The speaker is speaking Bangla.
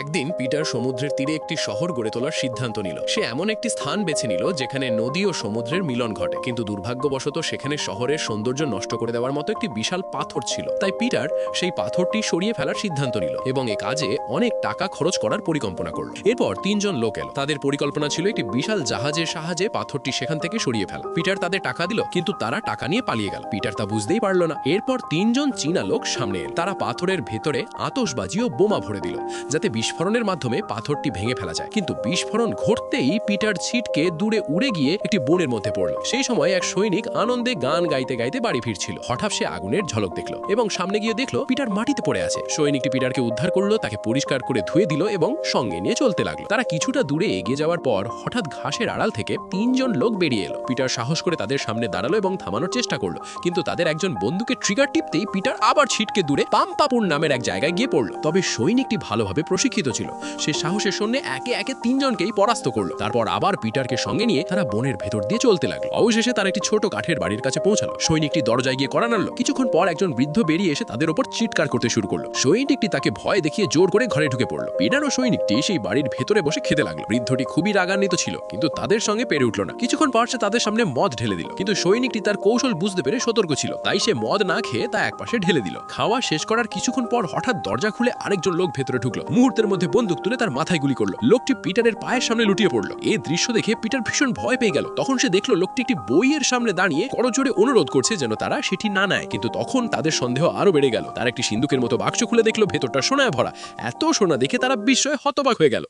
একদিন পিটার সমুদ্রের তীরে একটি শহর গড়ে তোলার সিদ্ধান্ত নিল। সে এমন একটি স্থান বেছে নিল যেখানে নদী ও সমুদ্রের মিলন ঘটে, কিন্তু দুর্ভাগ্যবশত সেখানে শহরের সৌন্দর্য নষ্ট করে দেওয়ার মতো একটি বিশাল পাথর ছিল। তাই পিটার সেই পাথরটি সরিয়ে ফেলার সিদ্ধান্ত নিল এবং এ কাজে অনেক টাকা খরচ করার পরিকল্পনা করল। এরপর তিনজন লোক এলো। তাদের পরিকল্পনা ছিল একটি বিশাল জাহাজের সাহায্যে পাথরটি সেখান থেকে সরিয়ে ফেলা। পিটার তাদের টাকা দিল, কিন্তু তারা টাকা নিয়ে পালিয়ে গেল। পিটার তা বুঝতেই পারল না। এরপর তিনজন চীনা লোক সামনে এল। তারা পাথরের ভেতরে আতশবাজি ও বোমা ভরে দিল যাতে বিস্ফোরণের মাধ্যমে পাথরটি ভেঙে ফেলা যায়। কিন্তু বিস্ফোরণ ঘটতেই পিটার ছিটকে দূরে উড়ে গিয়ে একটি বনের মধ্যে পড়ল। সেই সময় এক সৈনিক আনন্দে গান গাইতে গাইতে বাড়ি ফিরছিল। হঠাৎ সে আগুনের ঝলক দেখল এবং সামনে গিয়ে দেখলো পিটার মাটিতে পড়ে আছে। সৈনিকটি পিটারকে উদ্ধার করলো, তাকে পরিষ্কার করে ধুয়ে দিল এবং সঙ্গে নিয়ে চলতে লাগলো। তারা কিছুটা দূরে এগিয়ে যাওয়ার পর হঠাৎ ঘাসের আড়াল থেকে তিনজন লোক বেরিয়ে এলো। পিটার সাহস করে তাদের সামনে দাঁড়ালো এবং থামানোর চেষ্টা করলো, কিন্তু তাদের একজন বন্দুকের ট্রিগার টিপতেই পিটার আবার ছিটকে দূরে পাম্পাপুর নামের এক জায়গায় গিয়ে পড়লো। তবে সৈনিকটি ভালোভাবে প্রশিক্ষিত ছিল। সে সাহসের সঙ্গে একে একে তিনজনকেই পরাস্ত করলো। তারপর আবার পিটারকে সঙ্গে নিয়ে তারা বনের ভেতর দিয়ে চলতে লাগলো। অবশেষে তারা একটি ছোট কাঠের বাড়ির কাছে পৌঁছালো। সৈনিকটি দরজায় গিয়ে কড়া নাড়লো। কিছুক্ষণ পর একজন বৃদ্ধ বেরিয়ে এসে তাদের উপর চিৎকার করতে শুরু করলো। সৈনিকটি তাকে ভয় দেখিয়ে জোর করে ঘরে ঢুকে পড়লো। পিটার ও সৈনিকটি সেই বাড়ির ভেতরে বসে খেতে লাগলো। বৃদ্ধটি খুবই রাগান্বিত ছিল, কিন্তু তাদের সঙ্গে পেরে উঠলো না। কিছুক্ষণ পর সে তাদের সামনে মদ ঢেলে দিল, কিন্তু সৈনিকটি তার কৌশল বুঝতে পেরে সতর্ক ছিল। তাই সে মদ না খেয়ে তা একপাশে ঢেলে দিল। খাওয়া শেষ করার কিছুক্ষণ পর হঠাৎ দরজা খুলে আরেকজন লোক ভেতরে ঢুকলো। মুহূর্তের মধ্যে বন্দুক তুলে তার মাথায় গুলি করলো। লোকটি পিটারের পায়ের সামনে লুটিয়ে পড়লো। এই দৃশ্য দেখে পিটার ভীষণ ভয় পেয়ে গেল। তখন সে দেখলো লোকটি একটি বইয়ের সামনে দাঁড়িয়ে করজোড়ে অনুরোধ করছে যেন তারা সেটি না নেয়। কিন্তু তখন তাদের সন্দেহ আরো বেড়ে গেল। তারা একটি সিন্দুকের মতো বাক্স খুলে দেখলো ভেতরটা সোনায় ভরা। এত সোনা দেখে তারা বিস্ময়ে হতবাক হয়ে গেল।